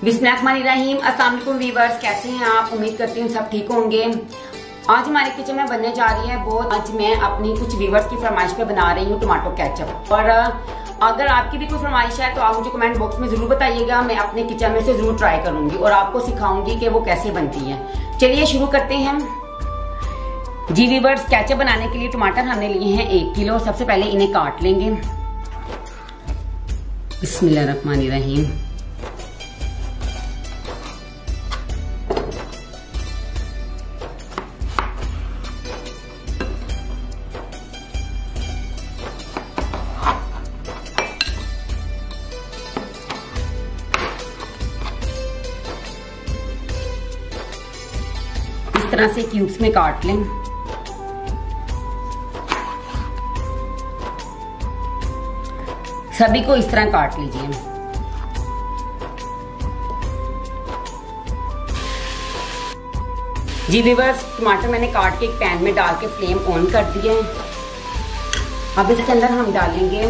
बिस्मिल्लाहिर्रहमानिर्रहीम। अस्सलाम वालेकुम वीवर्स, कैसे हैं आप? उम्मीद करती हूँ सब ठीक होंगे। आज हमारे किचन में बनने जा रही है बहुत। आज मैं अपनी कुछ वीवर्स की फरमाइश पे बना रही हूँ टमाटो केचप। और अगर आपकी भी कोई फरमाइश है तो आप मुझे कमेंट बॉक्स में जरूर बताइएगा। मैं अपने किचन में से जरूर ट्राई करूंगी और आपको सिखाऊंगी कि वो कैसे बनती है। चलिए शुरू करते हैं जी वीवर्स। केचप बनाने के लिए टमाटर हमने लिए हैं 1 किलो। सबसे पहले इन्हें काट लेंगे। बिस्मिल्लाहिर्रहमानिर्रहीम। इस तरह से क्यूब्स में काट लें। सभी को इस तरह काट लीजिए। जी व्यूअर्स, टमाटर मैंने काट के एक पैन में डाल के फ्लेम ऑन कर दिया है। अब इसके अंदर हम डालेंगे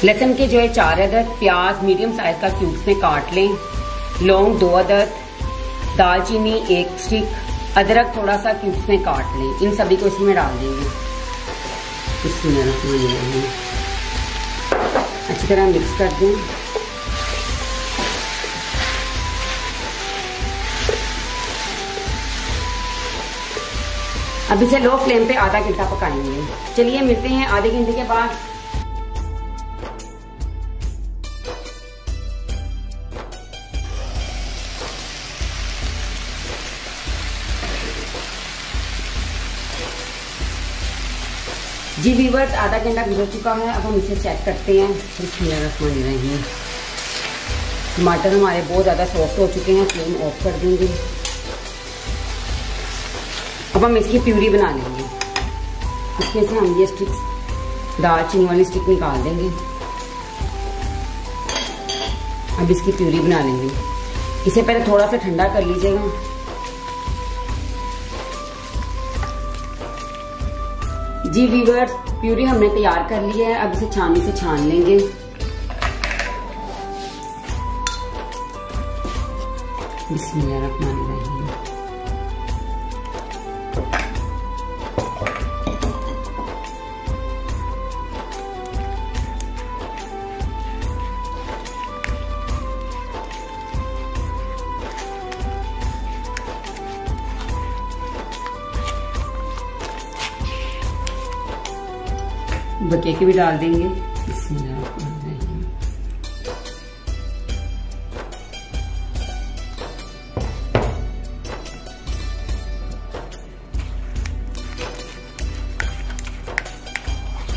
लहसुन के जो है 4 अदद, प्याज मीडियम साइज का क्यूब्स में काट लें, लौंग 2 अदद, दालचीनी 1 स्टिक, अदरक थोड़ा सा क्यूब्स में काट लें। इन सभी को इसमें डाल देंगे। इसमें अच्छी तरह मिक्स कर दें। अब इसे लो फ्लेम पे आधा घंटा पकाएंगे। चलिए मिलते हैं आधे घंटे के बाद। जी व्यूअर्स, आधा घंटा गुजर चुका है। अब हम इसे चेक करते हैं। बिस्मिल्लाहिर्रहमानिर्रहीम। टमाटर हमारे बहुत ज़्यादा सॉफ्ट हो चुके हैं। फ्लेम ऑफ कर देंगे। अब हम इसकी प्यूरी बना लेंगे। इसमें से हम ये स्टिक्स, दालचीनी वाली स्टिक निकाल देंगे। अब इसकी प्यूरी बना लेंगे। इसे पहले थोड़ा सा ठंडा कर लीजिएगा। जी व्यूअर्स, प्यूरी हमने तैयार कर ली है। अब इसे छाननी से छान लेंगे। बिस्मिल्लाहिर्रहमानिर्रहीम। बके के भी डाल देंगे। बिस्मिल्लाहिर्रहमानिर्रहीम।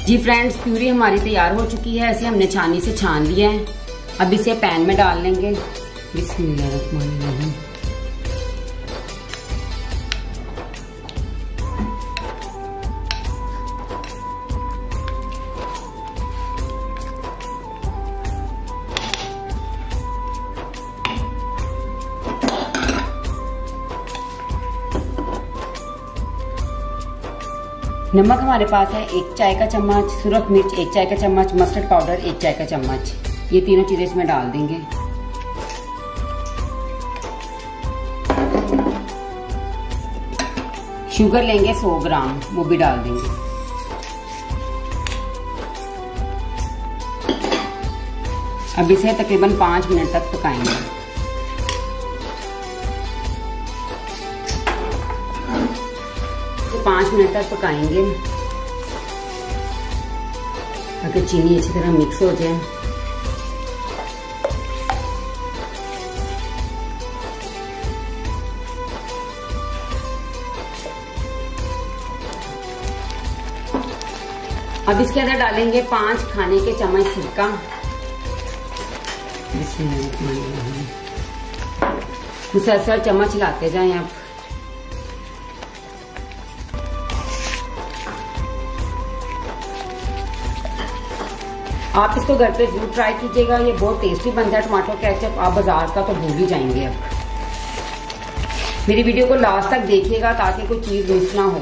जी फ्रेंड्स, प्यूरी हमारी तैयार हो चुकी है। ऐसे हमने छानी से छान लिया है। अब इसे पैन में डाल लेंगे। बिस्मिल्लाहिर्रहमानिर्रहीम। नमक हमारे पास है 1 चाय का चम्मच, सुरख मिर्च 1 चाय का चम्मच, मस्टर्ड पाउडर 1 चाय का चम्मच। ये तीनों चीजें इसमें डाल देंगे। शुगर लेंगे 100 ग्राम, वो भी डाल देंगे। अब इसे तकरीबन 5 मिनट तक पकाएंगे। तो 5 मिनट तक पकाएंगे ताकि चीनी अच्छी तरह मिक्स हो जाए। अब इसके अंदर डालेंगे 5 खाने के चम्मच सिरका। मुसलसल चम्मच हिलाते जाएं। अब आप इसको घर पे जरूर ट्राई कीजिएगा। ये बहुत टेस्टी बनता है टमाटो केचप। आप बाजार का तो भूल ही जाएंगे। अब मेरी वीडियो को लास्ट तक देखिएगा ताकि कोई चीज मिस ना हो।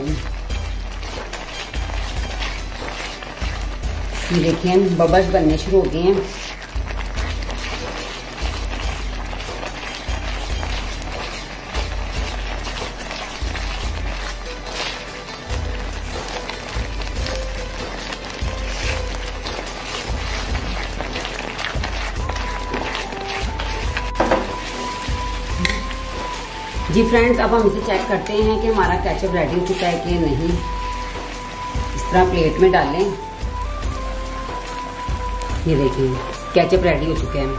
देखिए बबल्स बनने शुरू हो गए हैं। जी फ्रेंड्स, अब हम इसे चेक करते हैं कि हमारा केचप रेडी हो चुका है कि नहीं। इस तरह प्लेट में डालें। ये देखिए केचप रेडी हो चुके हैं।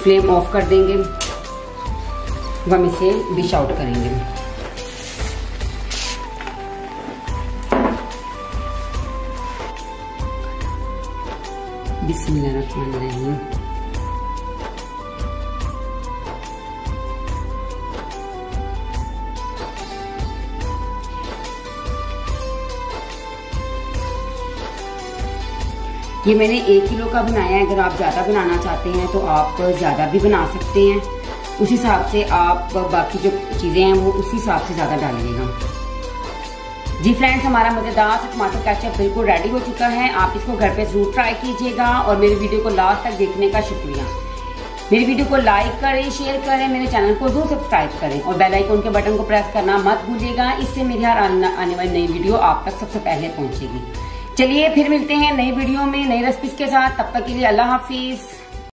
फ्लेम ऑफ कर देंगे, हम इसे डिश आउट करेंगे। बिस्मिल्लाहिर्रहमानिर्रहीम। ये मैंने 1 किलो का बनाया है। अगर आप ज़्यादा बनाना चाहते हैं तो आप ज़्यादा भी बना सकते हैं। उस हिसाब से आप बाकी जो चीज़ें हैं वो उसी हिसाब से ज़्यादा डालिएगा। जी फ्रेंड्स, हमारा मज़ेदार सा टमाटो केचप बिल्कुल रेडी हो चुका है। आप इसको घर पे ज़रूर ट्राई कीजिएगा और मेरे वीडियो को लास्ट तक देखने का शुक्रिया। मेरी वीडियो को लाइक करें, शेयर करें, मेरे चैनल को जरूर सब्सक्राइब करें और बेल आइकन के बटन को प्रेस करना मत भूलिएगा। इससे मेरी हर आने वाली नई वीडियो आप तक सबसे पहले पहुंचेगी। चलिए फिर मिलते हैं नई वीडियो में नई रेसिपीज के साथ। तब तक के लिए अल्लाह हाफिज।